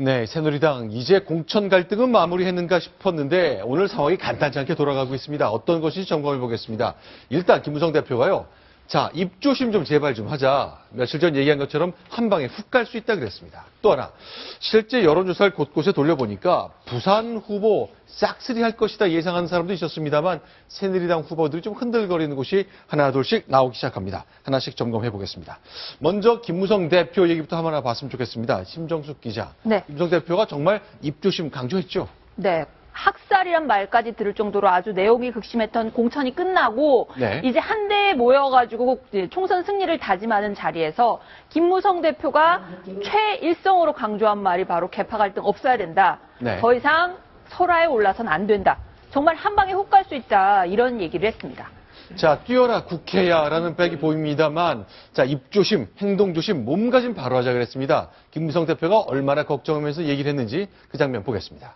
네, 새누리당 이제 공천 갈등은 마무리했는가 싶었는데 오늘 상황이 간단치 않게 돌아가고 있습니다. 어떤 것인지 점검해 보겠습니다. 일단 김무성 대표가요. 자, 입조심 좀 제발 좀 하자. 며칠 전 얘기한 것처럼 한 방에 훅 갈 수 있다 그랬습니다. 또 하나, 실제 여론조사를 곳곳에 돌려보니까 부산 후보 싹쓸이 할 것이다 예상하는 사람도 있었습니다만 새누리당 후보들이 좀 흔들거리는 곳이 하나 둘씩 나오기 시작합니다. 하나씩 점검해 보겠습니다. 먼저 김무성 대표 얘기부터 하나 봤으면 좋겠습니다. 심정숙 기자. 네. 김무성 대표가 정말 입조심 강조했죠. 네. 학살이란 말까지 들을 정도로 아주 내용이 극심했던 공천이 끝나고 네. 이제 한데에 모여가지고 총선 승리를 다짐하는 자리에서 김무성 대표가 최일성으로 강조한 말이 바로 계파 갈등 없어야 된다. 네. 더 이상 설화에 올라서는 안 된다. 정말 한 방에 훅 갈 수 있다. 이런 얘기를 했습니다. 자, 뛰어라 국회야라는 백이 보입니다만, 자, 입조심, 행동조심, 몸가짐 바로 하자 그랬습니다. 김무성 대표가 얼마나 걱정하면서 얘기를 했는지 그 장면 보겠습니다.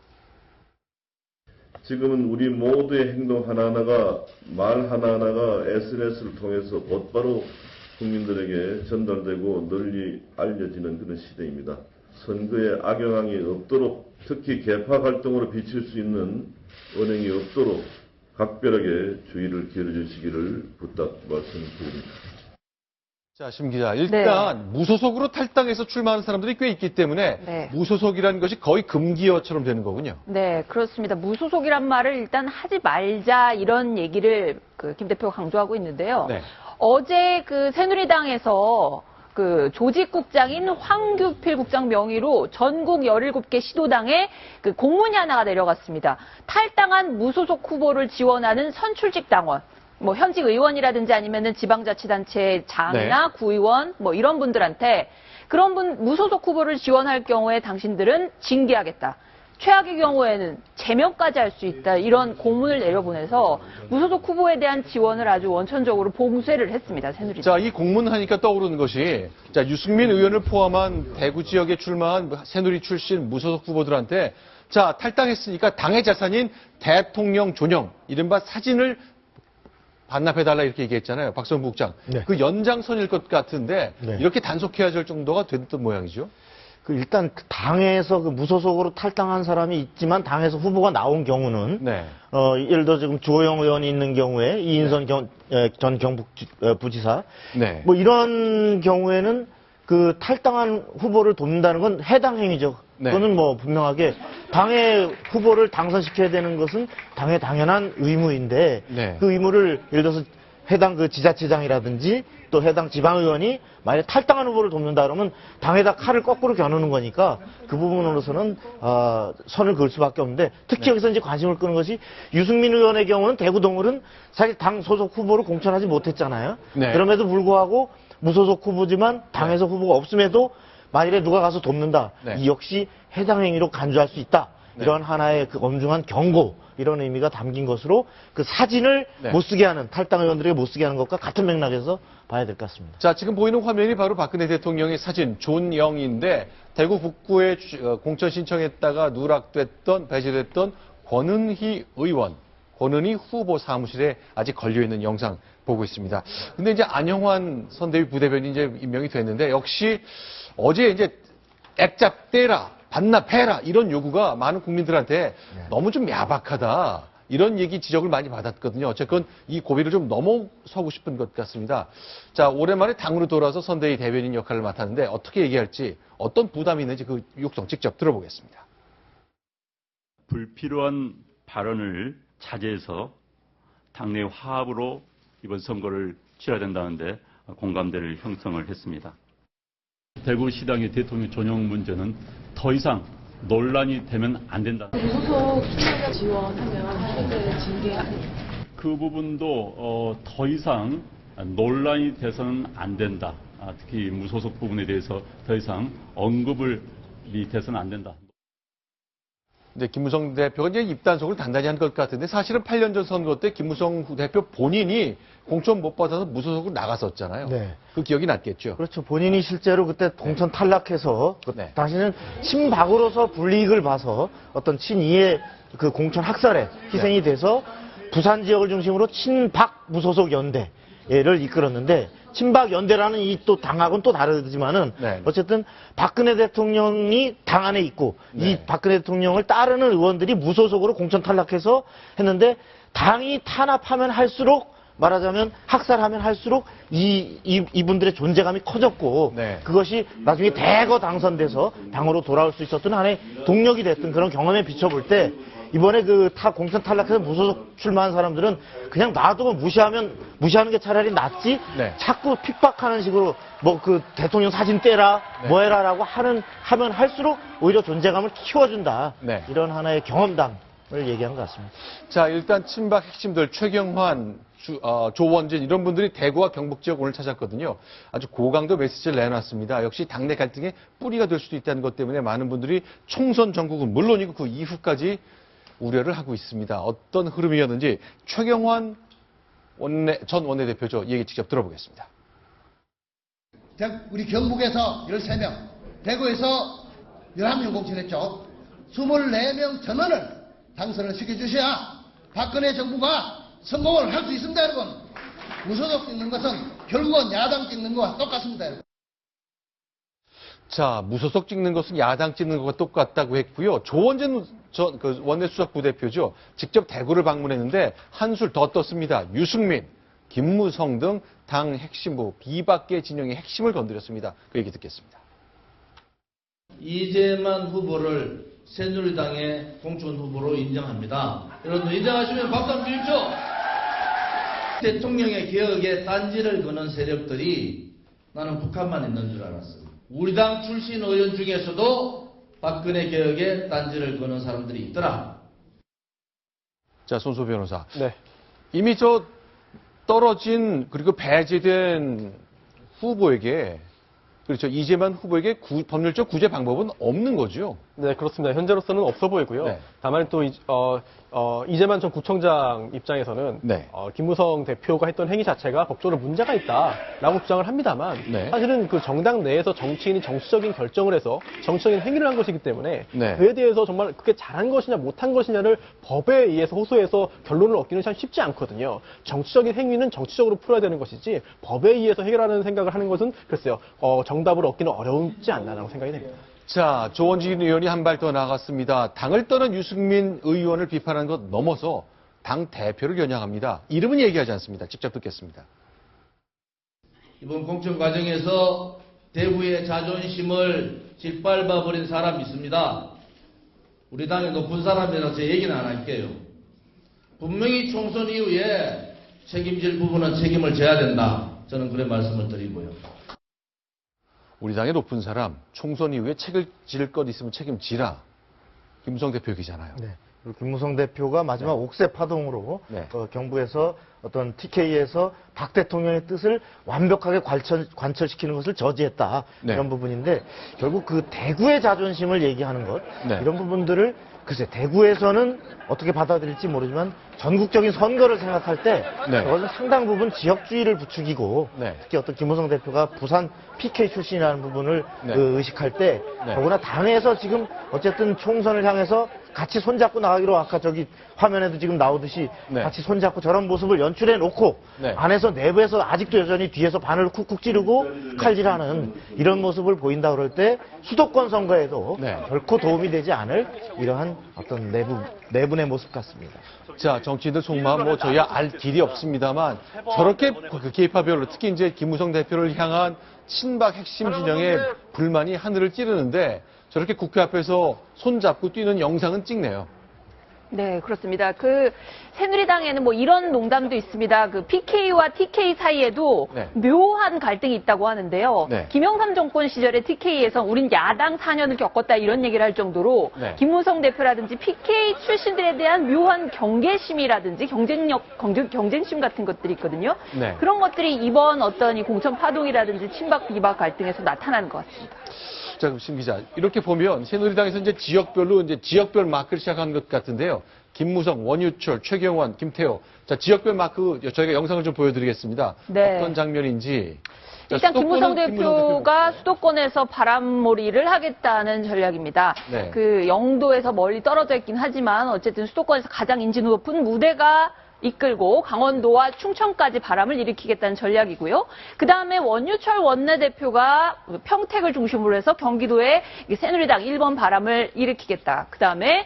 지금은 우리 모두의 행동 하나하나가, 말 하나하나가 SNS를 통해서 곧바로 국민들에게 전달되고 널리 알려지는 그런 시대입니다. 선거에 악영향이 없도록, 특히 계파 갈등으로 비칠 수 있는 언행이 없도록 각별하게 주의를 기울여주시기를 부탁 말씀드립니다. 자, 심 기자. 일단 네. 무소속으로 탈당해서 출마하는 사람들이 꽤 있기 때문에 네. 무소속이라는 것이 거의 금기어처럼 되는 거군요. 네, 그렇습니다. 무소속이란 말을 일단 하지 말자 이런 얘기를 김 대표가 강조하고 있는데요. 네. 어제 새누리당에서 조직국장인 황규필 국장 명의로 전국 17개 시도당에 공문이 하나가 내려갔습니다. 탈당한 무소속 후보를 지원하는 선출직 당원, 현직 의원이라든지 아니면은 지방자치단체 장이나 네. 구의원, 이런 분들한테 그런 무소속 후보를 지원할 경우에 당신들은 징계하겠다. 최악의 경우에는 제명까지 할 수 있다. 이런 공문을 내려보내서 무소속 후보에 대한 지원을 아주 원천적으로 봉쇄를 했습니다. 새누리당. 자, 이 공문 하니까 떠오르는 것이, 자, 유승민 의원을 포함한 대구 지역에 출마한 새누리 출신 무소속 후보들한테, 자, 탈당했으니까 당의 자산인 대통령 존영, 이른바 사진을 반납해달라 이렇게 얘기했잖아요. 박성부 국장. 네. 그 연장선일 것 같은데, 네. 이렇게 단속해야 될 정도가 됐던 모양이죠. 일단 당에서 당에서 탈당한 사람이 있지만 당에서 후보가 나온 경우는 네. 예를 들어 지금 주호영 의원이 있는 경우에 이인선 전 경북부지사 네. 이런 경우에는 탈당한 후보를 돕는다는 건 해당 행위죠. 네. 그거는 분명하게 당의 후보를 당선시켜야 되는 것은 당의 당연한 의무인데 네. 그 의무를 예를 들어서 해당 지자체장이라든지 또 해당 지방의원이 만약에 탈당한 후보를 돕는다 그러면 당에다 칼을 거꾸로 겨누는 거니까 그 부분으로서는 선을 그을 수밖에 없는데 특히 네. 여기서 이제 관심을 끄는 것이 유승민 의원의 경우는 대구 동을은 사실 당 소속 후보를 공천하지 못했잖아요. 네. 그럼에도 불구하고 무소속 후보지만 당에서 후보가 없음에도 만일에 누가 가서 돕는다. 네. 이 역시 해당 행위로 간주할 수 있다. 네. 이런 하나의 엄중한 경고 이런 의미가 담긴 것으로 사진을 네. 못 쓰게 하는 탈당 의원들에게 못 쓰게 하는 것과 같은 맥락에서 봐야 될 것 같습니다. 자, 지금 보이는 화면이 바로 박근혜 대통령의 사진 존영인데 대구 북구에 공천 신청했다가 누락됐던 배제됐던 권은희 의원, 권은희 후보 사무실에 아직 걸려있는 영상 보고 있습니다. 근데 이제 안영환 선대위 부대변인이 이제 임명이 됐는데 역시 어제 이제 액잡 떼라, 반납해라 이런 요구가 많은 국민들한테 너무 좀 야박하다. 이런 얘기 지적을 많이 받았거든요. 어쨌건 이 고비를 좀 넘어서고 싶은 것 같습니다. 자, 오랜만에 당으로 돌아서 선대위 대변인 역할을 맡았는데 어떻게 얘기할지 어떤 부담이 있는지 그 육성 직접 들어보겠습니다. 불필요한 발언을 자제해서 당내 화합으로 이번 선거를 치러야 된다는데 공감대를 형성을 했습니다. 대구시당의 대통령 전용 문제는 더 이상 논란이 되면 안 된다. 무소속 출마자 지원하면 현재 징계 그 부분도 더 이상 논란이 돼서는 안 된다. 특히 무소속 부분에 대해서 더 이상 언급이 돼서는 안 된다. 이제 김무성 대표가 이제 입단속을 단단히 한 것 같은데 사실은 8년 전 선거 때 김무성 대표 본인이 공천 못 받아서 무소속으로 나갔었잖아요. 네. 그 기억이 났겠죠. 그렇죠. 본인이 실제로 그때 공천 탈락해서 네. 당시는 친박으로서 불이익을 봐서 어떤 친이의 공천 학살에 희생이 돼서 부산 지역을 중심으로 친박 무소속 연대를 이끌었는데 친박 연대라는 이 또 당하고는 또 다르지만은 네. 어쨌든 박근혜 대통령이 당 안에 있고 네. 이 박근혜 대통령을 따르는 의원들이 무소속으로 공천 탈락해서 했는데 당이 탄압하면 할수록 말하자면 학살하면 할수록 이분들의 존재감이 커졌고 네. 그것이 나중에 대거 당선돼서 당으로 돌아올 수 있었던 하나의 동력이 됐던 그런 경험에 비춰볼 때 이번에 그 공천 탈락해서 무소속 출마한 사람들은 그냥 놔두고 무시하는 게 차라리 낫지 네. 자꾸 핍박하는 식으로 뭐 그 대통령 사진 떼라 네. 뭐 해라라고 하면 할수록 오히려 존재감을 키워준다. 네. 이런 하나의 경험담을 얘기한 것 같습니다. 자, 일단 친박 핵심들 최경환, 조원진 이런 분들이 대구와 경북 지역 오늘 찾았거든요. 아주 고강도 메시지를 내놨습니다. 역시 당내 갈등의 뿌리가 될 수도 있다는 것 때문에 많은 분들이 총선 전국은 물론이고 그 이후까지 우려를 하고 있습니다. 어떤 흐름이었는지 최경환 전 원내대표죠. 얘기 직접 들어보겠습니다. 우리 경북에서 13명, 대구에서 11명 공천했죠. 24명 전원을 당선을 시켜주셔야 박근혜 정부가 성공을 할 수 있습니다, 여러분. 무소속 찍는 것은 결국은 야당 찍는 것과 똑같습니다, 여러분. 자, 무소속 찍는 것은 야당 찍는 것과 똑같다고 했고요. 조원진 전 원내수석 부대표죠. 직접 대구를 방문했는데 한술 더 떴습니다. 유승민, 김무성 등 당 핵심부, 비박계 진영의 핵심을 건드렸습니다. 그 얘기 듣겠습니다. 이재만 후보를 새누리당의 공천 후보로 인정합니다. 여러분들 인정하시면 박수 한번 주십시오. 대통령의 개혁에 딴지를 거는 세력들이 나는 북한만 있는 줄 알았어요. 우리 당 출신 의원 중에서도 박근혜 개혁에 딴지를 거는 사람들이 있더라. 자, 손소 변호사. 네. 이미 떨어진 그리고 배제된 후보에게 그렇죠. 이재만 후보에게 법률적 구제 방법은 없는 거죠. 네, 그렇습니다. 현재로서는 없어 보이고요. 네. 다만 또 이재만 전 구청장 입장에서는 네. 김무성 대표가 했던 행위 자체가 법적으로 문제가 있다라고 주장을 합니다만 네. 사실은 그 정당 내에서 정치인이 정치적인 결정을 해서 정치적인 행위를 한 것이기 때문에 네. 그에 대해서 정말 그게 잘한 것이냐 못한 것이냐를 법에 의해서 호소해서 결론을 얻기는 참 쉽지 않거든요. 정치적인 행위는 정치적으로 풀어야 되는 것이지 법에 의해서 해결하는 생각을 하는 것은 글쎄요. 정답을 얻기는 어렵지 않나라고 생각이 됩니다. 자, 조원진 의원이 한 발 더 나갔습니다. 당을 떠난 유승민 의원을 비판한 것 넘어서 당 대표를 겨냥합니다. 이름은 얘기하지 않습니다. 직접 듣겠습니다. 이번 공천 과정에서 대구의 자존심을 짓밟아버린 사람이 있습니다. 우리 당의 높은 사람이라서 제 얘기는 안 할게요. 분명히 총선 이후에 책임질 부분은 책임을 져야 된다. 저는 그런 말씀을 드리고요. 우리 당의 높은 사람, 총선 이후에 책임질 것 있으면 책임지라. 김무성 대표 얘기잖아요. 네. 그리고 김무성 대표가 마지막 옥새 파동으로 네. 경북에서 어떤 TK에서 박 대통령의 뜻을 완벽하게 관철시키는 것을 저지했다. 네. 이런 부분인데 결국 그 대구의 자존심을 얘기하는 것 네. 이런 부분들을 글쎄 대구에서는 어떻게 받아들일지 모르지만 전국적인 선거를 생각할 때 네. 그것은 상당 부분 지역주의를 부추기고 네. 특히 어떤 김무성 대표가 부산 PK 출신이라는 부분을 네. 의식할 때 네. 더구나 당에서 지금 어쨌든 총선을 향해서 같이 손잡고 나가기로 아까 저기 화면에도 지금 나오듯이 네. 같이 손잡고 저런 모습을 연출해 놓고 네. 안에서 내부에서 아직도 여전히 뒤에서 바늘을 쿡쿡 찌르고 칼질하는 이런 모습을 보인다 그럴 때 수도권 선거에도 네. 결코 도움이 되지 않을 이러한 어떤 내분의 모습 같습니다. 자, 정치인들 속마음 뭐 저희야 알 길이 없습니다만 저렇게 그 계파별로 특히 이제 김무성 대표를 향한 친박 핵심 진영의 불만이 하늘을 찌르는데 저렇게 국회 앞에서 손잡고 뛰는 영상은 찍네요. 네, 그렇습니다. 새누리당에는 뭐 이런 농담도 있습니다. PK와 TK 사이에도 네. 묘한 갈등이 있다고 하는데요. 네. 김영삼 정권 시절에 TK에서 우린 야당 4년을 겪었다 이런 얘기를 할 정도로 네. 김무성 대표라든지 PK 출신들에 대한 묘한 경계심이라든지 경쟁심 같은 것들이 있거든요. 네. 그런 것들이 이번 어떤 이 공천 파동이라든지 친박 비박 갈등에서 나타나는 것 같습니다. 자, 그럼 신 기자, 이렇게 보면 새누리당에서 이제 지역별로 이제 지역별 마크를 시작한 것 같은데요. 김무성, 원유철, 최경환, 김태호. 자, 지역별 마크 저희가 영상을 좀 보여드리겠습니다. 네. 어떤 장면인지. 자, 일단 김무성 수도권은 대표가 수도권에서 바람몰이를 하겠다는 전략입니다. 네. 영도에서 멀리 떨어져 있긴 하지만 어쨌든 수도권에서 가장 인지 높은 무대가 이끌고 강원도와 충청까지 바람을 일으키겠다는 전략이고요. 그 다음에 원유철 원내대표가 평택을 중심으로 해서 경기도에 새누리당 1번 바람을 일으키겠다. 그 다음에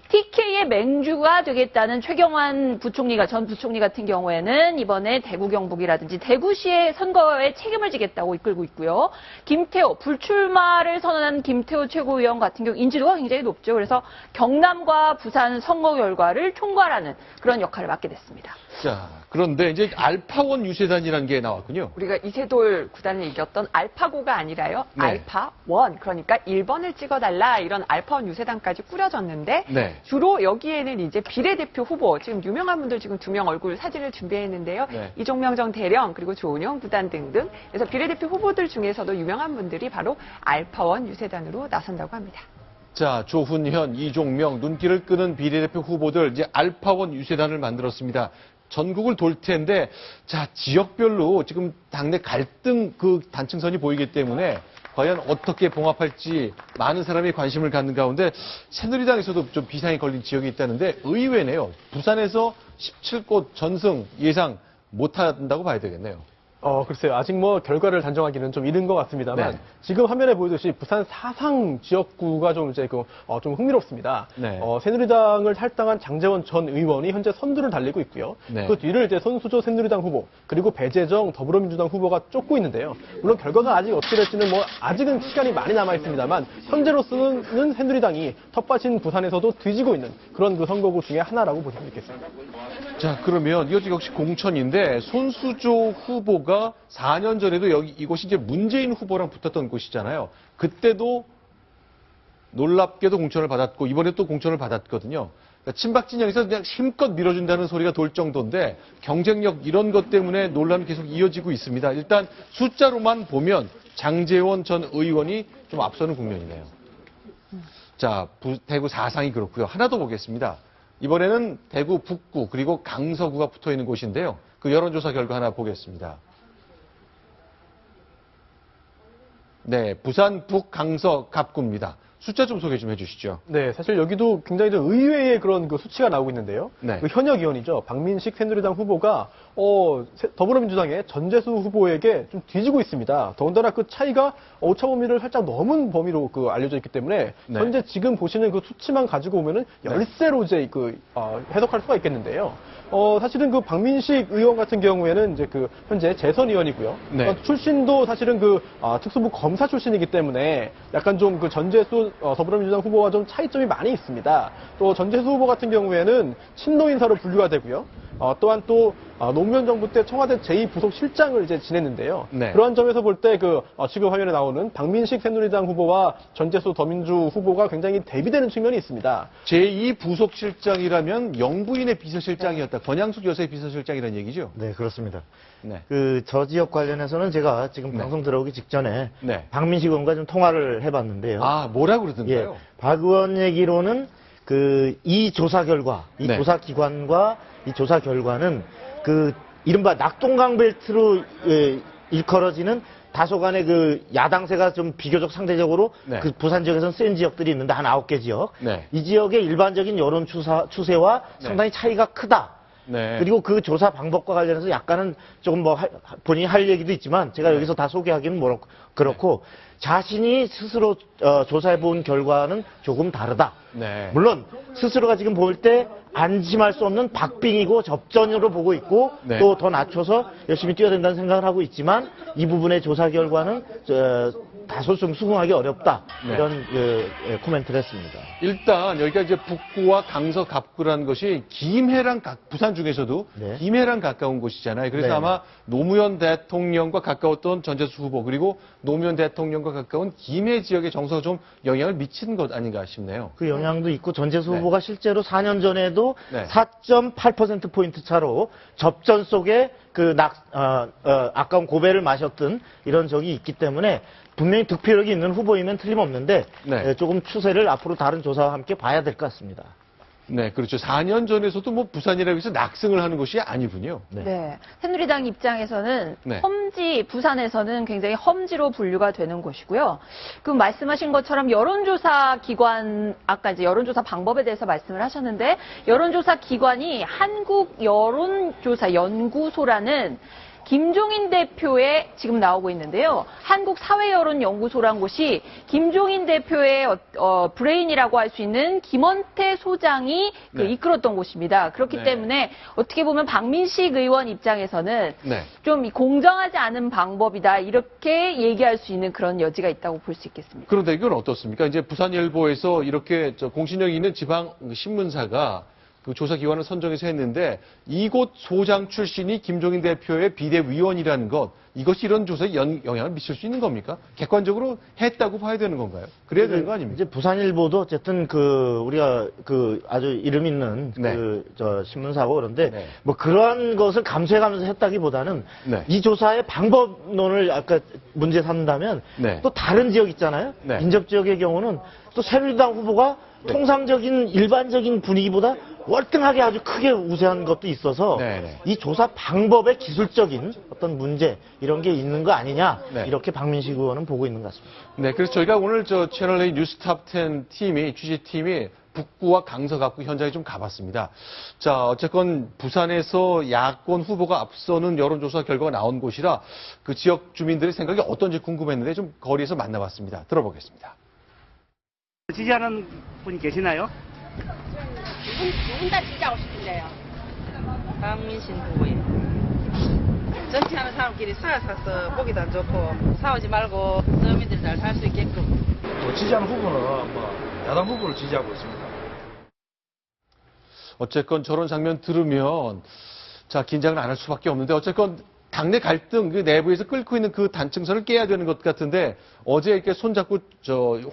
TK의 맹주가 되겠다는 최경환 부총리가 전 부총리 같은 경우에는 이번에 대구 경북이라든지 대구시의 선거에 책임을 지겠다고 이끌고 있고요. 김태호 불출마를 선언한 김태호 최고위원 같은 경우 인지도가 굉장히 높죠. 그래서 경남과 부산 선거 결과를 총괄하는 그런 역할을 맡게 됐습니다. 자, 그런데 이제 알파원 유세단이라는 게 나왔군요. 우리가 이세돌 구단을 이겼던 알파고가 아니라요. 네. 알파원. 그러니까 1번을 찍어달라 이런 알파원 유세단까지 꾸려졌는데 네. 주로 여기에는 이제 비례대표 후보 지금 유명한 분들 지금 2명 얼굴 사진을 준비했는데요. 네. 이종명 전 대령 그리고 조은영 부단 등등. 그래서 비례대표 후보들 중에서도 유명한 분들이 바로 알파원 유세단으로 나선다고 합니다. 자, 조훈현, 이종명, 눈길을 끄는 비례대표 후보들 이제 알파원 유세단을 만들었습니다. 전국을 돌 텐데, 자, 지역별로 지금 당내 갈등 그 단층선이 보이기 때문에 과연 어떻게 봉합할지 많은 사람이 관심을 갖는 가운데 새누리당에서도 좀 비상이 걸린 지역이 있다는데 의외네요. 부산에서 17곳 전승 예상 못한다고 봐야 되겠네요. 글쎄요. 아직 뭐 결과를 단정하기는 좀 이른 것 같습니다만 네. 지금 화면에 보이듯이 부산 사상 지역구가 좀 이제 좀 흥미롭습니다. 네. 새누리당을 탈당한 장제원 전 의원이 현재 선두를 달리고 있고요. 네. 그 뒤를 이제 손수조 새누리당 후보 그리고 배재정 더불어민주당 후보가 쫓고 있는데요. 물론 결과가 아직 어떻게 될지는 뭐 아직은 시간이 많이 남아 있습니다만 현재로서는 새누리당이 텃밭인 부산에서도 뒤지고 있는 그런 그 선거구 중에 하나라고 볼 수 있겠습니다. 자, 그러면 이것도 역시 공천인데 손수조 후보가 4년 전에도 이곳이 이제 문재인 후보랑 붙었던 곳이잖아요. 그때도 놀랍게도 공천을 받았고 이번에 또 공천을 받았거든요. 그러니까 친박 진영에서 그냥 힘껏 밀어준다는 소리가 돌 정도인데 경쟁력 이런 것 때문에 논란이 계속 이어지고 있습니다. 일단 숫자로만 보면 장제원 전 의원이 좀 앞서는 국면이네요. 자, 대구 4상이 그렇고요. 하나 더 보겠습니다. 이번에는 대구 북구 그리고 강서구가 붙어 있는 곳인데요. 그 여론조사 결과 하나 보겠습니다. 네, 부산 북 강서 갑구입니다. 숫자 좀 소개 좀 해주시죠. 네, 사실 여기도 굉장히 좀 의외의 그런 그 수치가 나오고 있는데요. 네. 그 현역 의원이죠. 박민식 새누리당 후보가 더불어민주당의 전재수 후보에게 좀 뒤지고 있습니다. 더군다나 그 차이가 오차 범위를 살짝 넘은 범위로 그 알려져 있기 때문에 네. 현재 지금 보시는 그 수치만 가지고 오면은 열세로 이제 해석할 수가 있겠는데요. 사실은 그 박민식 의원 같은 경우에는 이제 그 현재 재선 의원이고요. 네. 출신도 사실은 그 특수부 검사 출신이기 때문에 약간 좀 그 전재수 더불어민주당 후보와 좀 차이점이 많이 있습니다. 또 전재수 후보 같은 경우에는 친노 인사로 분류가 되고요. 또한 또 노무현 정부 때 청와대 제2부속실장을 이제 지냈는데요. 네. 그러한 점에서 볼 때 지금 화면에 나오는 박민식 새누리당 후보와 전재수 더민주 후보가 굉장히 대비되는 측면이 있습니다. 제2부속실장이라면 영부인의 비서실장이었다. 권양숙 여사의 비서실장이라는 얘기죠? 네, 그렇습니다. 네. 저 지역 관련해서는 제가 지금 방송 들어오기 직전에 네. 박민식 의원과 좀 통화를 해봤는데요. 아, 뭐라고 그러던가요? 박 의원 얘기로는 이 조사 결과, 이 네. 조사 기관과 이 조사 결과는 이른바 낙동강 벨트로 일컬어지는 다소간의 그 야당세가 좀 비교적 상대적으로 네. 그 부산 지역에서는 센 지역들이 있는데 한 9개 지역. 네. 이 지역의 일반적인 여론 추세와 네. 상당히 차이가 크다. 네. 그리고 그 조사 방법과 관련해서 약간은 조금 본인이 할 얘기도 있지만 제가 여기서 다 소개하기는 그렇고 자신이 스스로 조사해 본 결과는 조금 다르다. 네. 물론 스스로가 지금 볼 때 안심할 수 없는 박빙이고 접전으로 보고 있고 네. 또 더 낮춰서 열심히 뛰어야 된다는 생각을 하고 있지만 이 부분의 조사 결과는 다소 좀 수긍하기 어렵다. 네. 이런 코멘트를 했습니다. 일단 여기가 이제 북구와 강서 갑구라는 것이 김해랑 부산 중에서도 네. 김해랑 가까운 곳이잖아요. 그래서 네. 아마 노무현 대통령과 가까웠던 전재수 후보 그리고 노무현 대통령과 가까운 김해 지역의 정서가 좀 영향을 미치는 것 아닌가 싶네요. 그 영향도 있고 전재수 네. 후보가 실제로 4년 전에도 네. 4.8%포인트 차로 접전 속에 아까운 고배를 마셨던 이런 적이 있기 때문에 분명히 득표력이 있는 후보이면 틀림없는데 네. 조금 추세를 앞으로 다른 조사와 함께 봐야 될 것 같습니다. 네, 그렇죠. 4년 전에서도 뭐 부산이라고 해서 낙승을 하는 것이 아니군요. 네. 새누리당 입장에서는 네. 험지, 부산에서는 굉장히 험지로 분류가 되는 곳이고요. 그 말씀하신 것처럼 여론조사 기관, 아까 이제 여론조사 방법에 대해서 말씀을 하셨는데, 여론조사 기관이 한국여론조사연구소라는 김종인 대표의 지금 나오고 있는데요. 한국사회여론연구소란 곳이 김종인 대표의 브레인이라고 할 수 있는 김원태 소장이 네. 이끌었던 곳입니다. 그렇기 네. 때문에 어떻게 보면 박민식 의원 입장에서는 네. 좀 공정하지 않은 방법이다 이렇게 얘기할 수 있는 그런 여지가 있다고 볼 수 있겠습니다. 그런데 이건 어떻습니까? 이제 부산일보에서 이렇게 공신력 있는 지방 신문사가 그 조사 기관을 선정해서 했는데 이곳 소장 출신이 김종인 대표의 비대위원이라는 것, 이것이 이런 조사에 영향을 미칠 수 있는 겁니까? 객관적으로 했다고 봐야 되는 건가요? 그래야 되는 거 아닙니까? 이제 부산일보도 어쨌든 우리가 아주 이름 있는 네. 신문사고 그런데 네. 뭐 그러한 것을 감수해가면서 했다기보다는 네. 이 조사의 방법론을 아까 문제 삼는다면 네. 또 다른 지역 있잖아요. 네. 인접 지역의 경우는 또 새누리당 후보가 네. 통상적인 일반적인 분위기보다 월등하게 아주 크게 우세한 것도 있어서 네. 이 조사 방법의 기술적인 어떤 문제 이런 게 있는 거 아니냐 네. 이렇게 박민식 의원은 보고 있는 것 같습니다. 네, 그래서 저희가 오늘 채널A 뉴스탑 10 취재팀이 북구와 강서갑구 현장에 좀 가봤습니다. 자, 어쨌건 부산에서 야권 후보가 앞서는 여론조사 결과가 나온 곳이라 그 지역 주민들의 생각이 어떤지 궁금했는데 좀 거리에서 만나봤습니다. 들어보겠습니다. 지지하는 분이 계시나요? 누군 다 지지하고 싶은데요. 박민신 후보예요. 정치하는 사람끼리 싸서 보기도 안 좋고 싸우지 말고 서민들이 잘 살 수 있게끔. 지지하는 후보는 야당 후보를 지지하고 있습니다. 어쨌건 저런 장면 들으면 자 긴장을 안 할 수밖에 없는데 어쨌건 당내 갈등 그 내부에서 끓고 있는 그 단층선을 깨야 되는 것 같은데 어제 이렇게 손잡고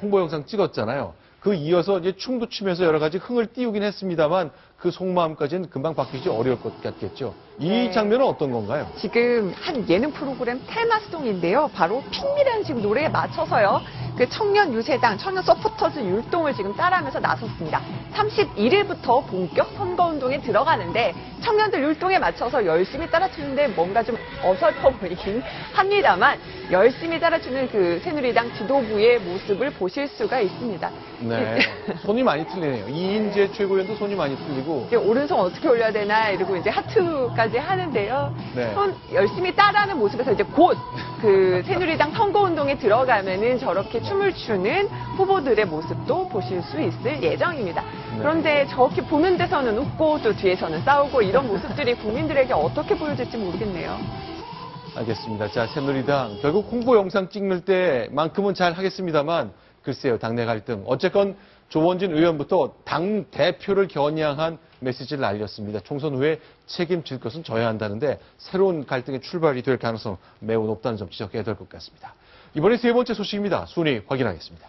홍보 영상 찍었잖아요. 그 이어서 이제 춤도 추면서 여러 가지 흥을 띄우긴 했습니다만 그 속마음까지는 금방 바뀌지 어려울 것 같겠죠. 이 네. 장면은 어떤 건가요? 지금 한 예능 프로그램 테마송인데요. 바로 핑미라는 지금 노래에 맞춰서요. 그 청년 유세당, 청년 서포터즈 율동을 지금 따라하면서 나섰습니다. 31일부터 본격 선거운동에 들어가는데 청년들 율동에 맞춰서 열심히 따라추는데 뭔가 좀 어설퍼 보이긴 합니다만 열심히 따라추는 그 새누리당 지도부의 모습을 보실 수가 있습니다. 네. 손이 많이 틀리네요. 이인재 최고위원도 손이 많이 틀리고. 이제 오른손 어떻게 올려야 되나 이러고 이제 하트까지 하는데요. 네. 손 열심히 따라하는 모습에서 이제 곧 그 새누리당 선거운동에 들어가면은 저렇게 춤을 추는 후보들의 모습도 보실 수 있을 예정입니다. 네. 그런데 저렇게 보는 데서는 웃고 또 뒤에서는 싸우고 이런 모습들이 국민들에게 어떻게 보여질지 모르겠네요. 알겠습니다. 자, 새누리당 결국 홍보 영상 찍는 때만큼은 잘 하겠습니다만 글쎄요, 당내 갈등. 어쨌건 조원진 의원부터 당 대표를 겨냥한 메시지를 알렸습니다. 총선 후에 책임질 것은 져야 한다는데 새로운 갈등의 출발이 될 가능성 매우 높다는 점 지적해야 될 것 같습니다. 이번에 세 번째 소식입니다. 순위 확인하겠습니다.